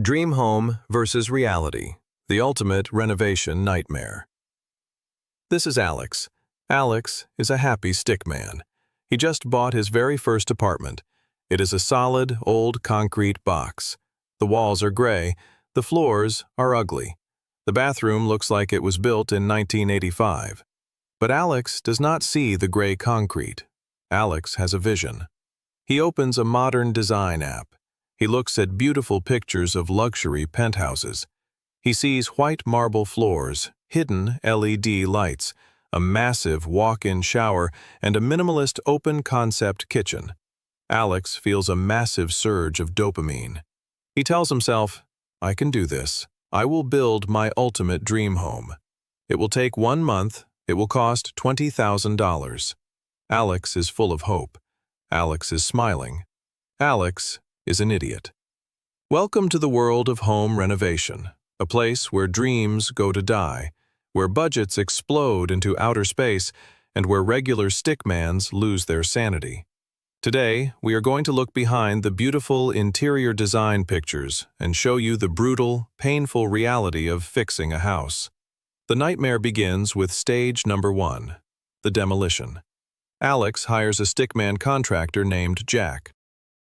Dream home versus reality, the ultimate renovation nightmare. This is Alex. Alex is a happy stickman. He just bought his very first apartment. It is a solid, old concrete box. The walls are gray, the floors are ugly. The bathroom looks like it was built in 1985. But Alex does not see the gray concrete. Alex has a vision. He opens a modern design app. He looks at beautiful pictures of luxury penthouses. He sees white marble floors, hidden LED lights, a massive walk-in shower, and a minimalist open-concept kitchen. Alex feels a massive surge of dopamine. He tells himself, "I can do this. I will build my ultimate dream home. It will take 1 month. It will cost $20,000. Alex is full of hope. Alex is smiling. Alex is an idiot. Welcome to the world of home renovation, a place where dreams go to die, where budgets explode into outer space, and where regular stickmans lose their sanity. Today, we are going to look behind the beautiful interior design pictures and show you the brutal, painful reality of fixing a house. The nightmare begins with stage number 1, the demolition. Alex hires a stickman contractor named Jack.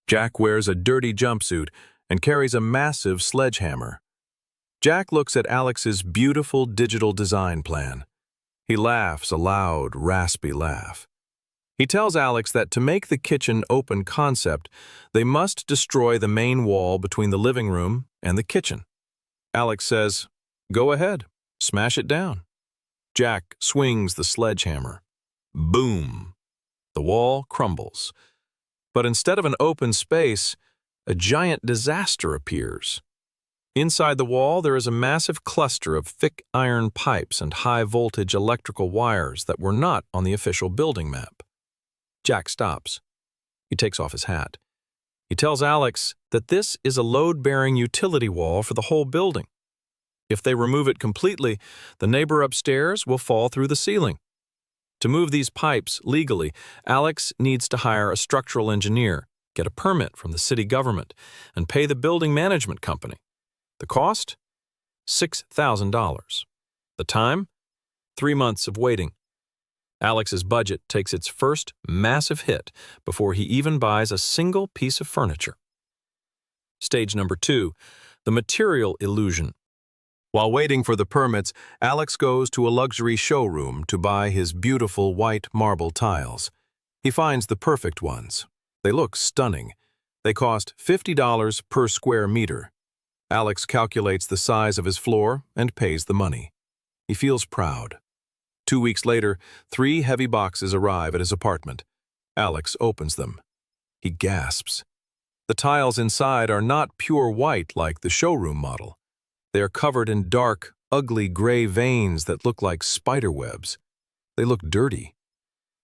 Jack wears a dirty jumpsuit and carries a massive sledgehammer. Jack looks at Alex's beautiful digital design plan. He laughs a loud, raspy laugh. He tells Alex that to make the kitchen open concept, they must destroy the main wall between the living room and the kitchen. Alex says, "Go ahead, smash it down." Jack swings the sledgehammer. Boom! The wall crumbles. But instead of an open space, a giant disaster appears. Inside the wall, there is a massive cluster of thick iron pipes and high-voltage electrical wires that were not on the official building map. Jack stops. He takes off his hat. He tells Alex that this is a load-bearing utility wall for the whole building. If they remove it completely, the neighbor upstairs will fall through the ceiling. To move these pipes legally, Alex needs to hire a structural engineer, get a permit from the city government, and pay the building management company. The cost? $6,000. The time? 3 months of waiting. Alex's budget takes its first massive hit before he even buys a single piece of furniture. Stage number 2, the material illusion. While waiting for the permits, Alex goes to a luxury showroom to buy his beautiful white marble tiles. He finds the perfect ones. They look stunning. They cost $50 per square meter. Alex calculates the size of his floor and pays the money. He feels proud. 2 weeks later, 3 heavy boxes arrive at his apartment. Alex opens them. He gasps. The tiles inside are not pure white like the showroom model. They are covered in dark, ugly gray veins that look like spider webs. They look dirty.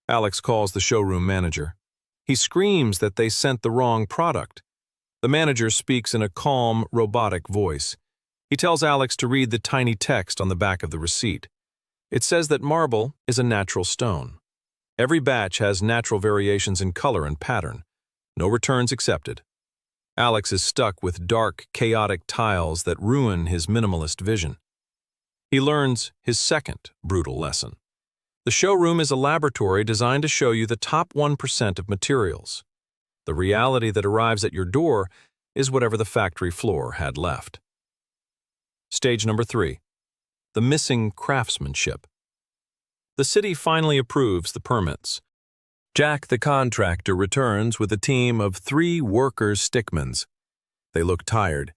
Alex calls the showroom manager. He screams that they sent the wrong product. The manager speaks in a calm, robotic voice. He tells Alex to read the tiny text on the back of the receipt. It says that marble is a natural stone. Every batch has natural variations in color and pattern. No returns accepted. Alex is stuck with dark, chaotic tiles that ruin his minimalist vision. He learns his second brutal lesson. The showroom is a laboratory designed to show you the top 1% of materials. The reality that arrives at your door is whatever the factory floor had left. Stage number 3, the missing craftsmanship. The city finally approves the permits. Jack the contractor returns with a team of 3 worker stickmans. They look tired.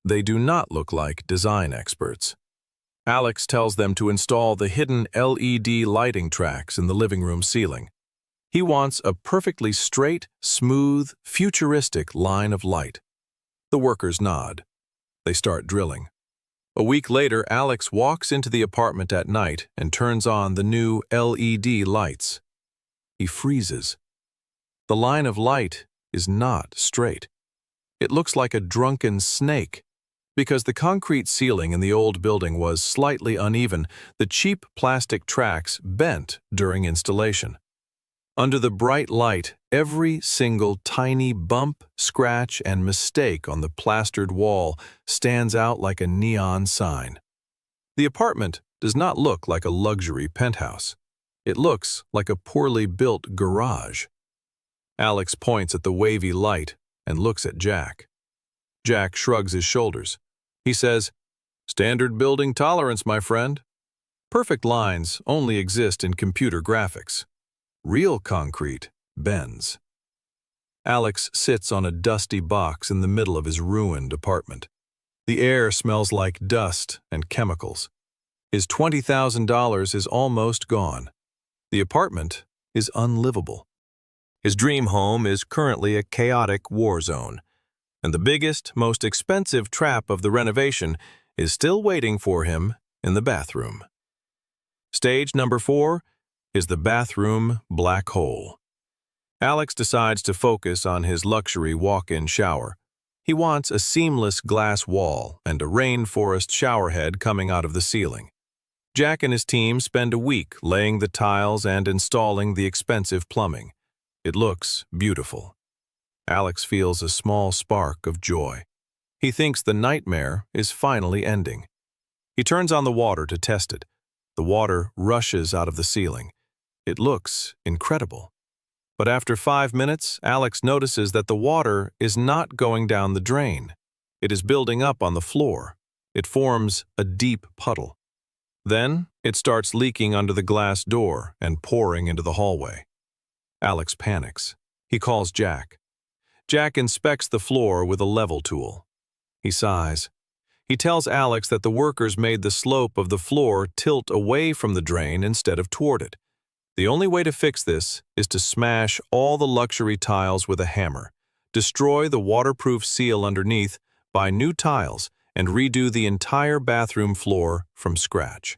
They do not look like design experts. Alex tells them to install the hidden LED lighting tracks in the living room ceiling. He wants a perfectly straight, smooth, futuristic line of light. The workers nod. They start drilling. A week later, Alex walks into the apartment at night and turns on the new LED lights. He freezes. The line of light is not straight. It looks like a drunken snake. Because the concrete ceiling in the old building was slightly uneven, the cheap plastic tracks bent during installation. Under the bright light, Every single tiny bump, scratch, and mistake on the plastered wall stands out like a neon sign. The apartment does not look like a luxury penthouse. It looks like a poorly built garage. Alex points at the wavy light and looks at Jack. Jack shrugs his shoulders. He says, "Standard building tolerance, my friend." Perfect lines only exist in computer graphics. Real concrete bends. Alex sits on a dusty box in the middle of his ruined apartment. The air smells like dust and chemicals. His $20,000 is almost gone. The apartment is unlivable. His dream home is currently a chaotic war zone, and the biggest, most expensive trap of the renovation is still waiting for him in the bathroom. Stage number 4 is the bathroom black hole. Alex decides to focus on his luxury walk-in shower. He wants a seamless glass wall and a rainforest showerhead coming out of the ceiling. Jack and his team spend a week laying the tiles and installing the expensive plumbing. It looks beautiful. Alex feels a small spark of joy. He thinks the nightmare is finally ending. He turns on the water to test it. The water rushes out of the ceiling. It looks incredible. But after 5 minutes, Alex notices that the water is not going down the drain. It is building up on the floor. It forms a deep puddle. Then, it starts leaking under the glass door and pouring into the hallway. Alex panics. He calls Jack. Jack inspects the floor with a level tool. He sighs. He tells Alex that the workers made the slope of the floor tilt away from the drain instead of toward it. The only way to fix this is to smash all the luxury tiles with a hammer, destroy the waterproof seal underneath, buy new tiles, and redo the entire bathroom floor from scratch.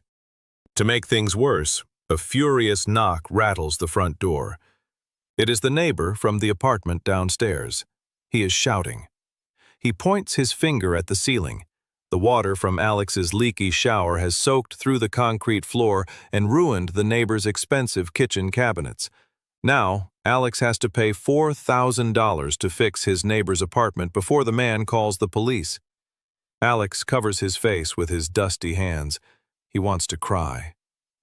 To make things worse, a furious knock rattles the front door. It is the neighbor from the apartment downstairs. He is shouting. He points his finger at the ceiling. The water from Alex's leaky shower has soaked through the concrete floor and ruined the neighbor's expensive kitchen cabinets. Now, Alex has to pay $4,000 to fix his neighbor's apartment before the man calls the police. Alex covers his face with his dusty hands. He wants to cry.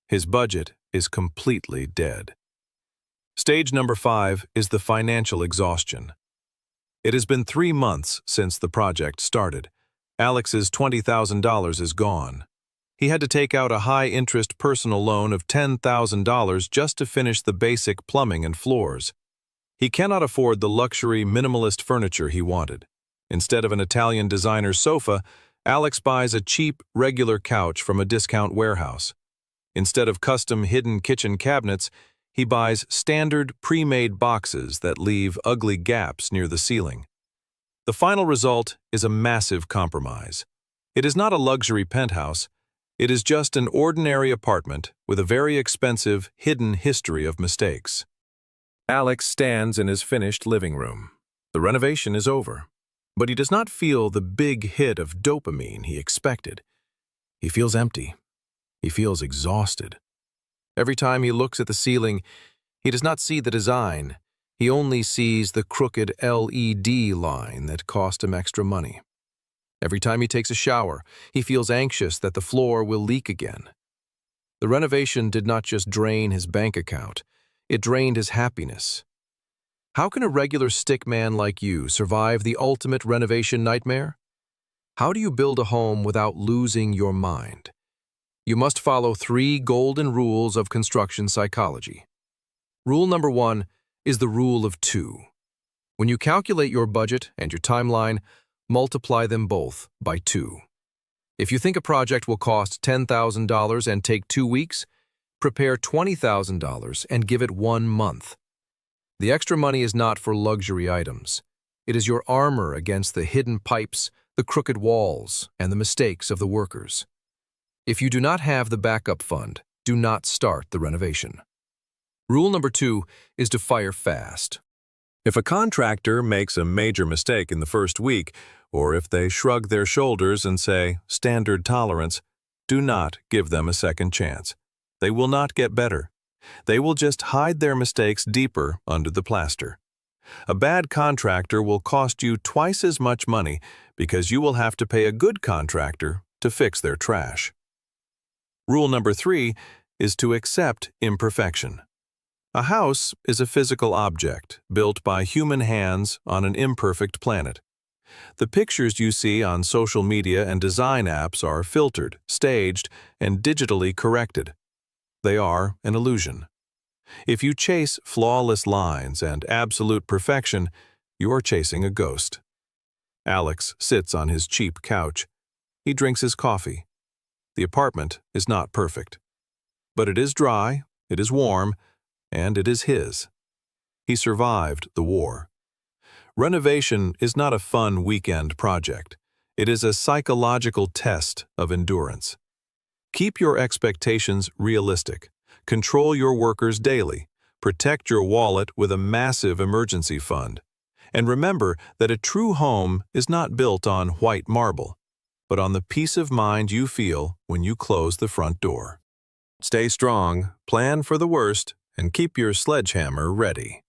His budget is completely dead. Stage number 5 is the financial exhaustion. It has been 3 months since the project started. Alex's $20,000 is gone. He had to take out a high-interest personal loan of $10,000 just to finish the basic plumbing and floors. He cannot afford the luxury minimalist furniture he wanted. Instead of an Italian designer sofa, Alex buys a cheap, regular couch from a discount warehouse. Instead of custom hidden kitchen cabinets, he buys standard, pre-made boxes that leave ugly gaps near the ceiling. The final result is a massive compromise. It is not a luxury penthouse. It is just an ordinary apartment with a very expensive, hidden history of mistakes. Alex stands in his finished living room. The renovation is over, but he does not feel the big hit of dopamine he expected. He feels empty. He feels exhausted. Every time he looks at the ceiling, he does not see the design. He only sees the crooked LED line that cost him extra money. Every time he takes a shower, he feels anxious that the floor will leak again. The renovation did not just drain his bank account, it drained his happiness. How can a regular stickman like you survive the ultimate renovation nightmare? How do you build a home without losing your mind? You must follow 3 golden rules of construction psychology. Rule number 1 is the rule of 2. When you calculate your budget and your timeline, multiply them both by 2. If you think a project will cost $10,000 and take 2 weeks, prepare $20,000 and give it 1 month. The extra money is not for luxury items. It is your armor against the hidden pipes, the crooked walls, and the mistakes of the workers. If you do not have the backup fund, do not start the renovation. Rule number 2 is to fire fast. If a contractor makes a major mistake in the first week, or if they shrug their shoulders and say, "standard tolerance," do not give them a second chance. They will not get better. They will just hide their mistakes deeper under the plaster. A bad contractor will cost you twice as much money because you will have to pay a good contractor to fix their trash. Rule number 3 is to accept imperfection. A house is a physical object built by human hands on an imperfect planet. The pictures you see on social media and design apps are filtered, staged, and digitally corrected. They are an illusion. If you chase flawless lines and absolute perfection, you are chasing a ghost. Alex sits on his cheap couch. He drinks his coffee. The apartment is not perfect. But it is dry, it is warm, and it is his. He survived the war. Renovation is not a fun weekend project. It is a psychological test of endurance. Keep your expectations realistic. Control your workers daily. Protect your wallet with a massive emergency fund. And remember that a true home is not built on white marble, but on the peace of mind you feel when you close the front door. Stay strong, plan for the worst, and keep your sledgehammer ready.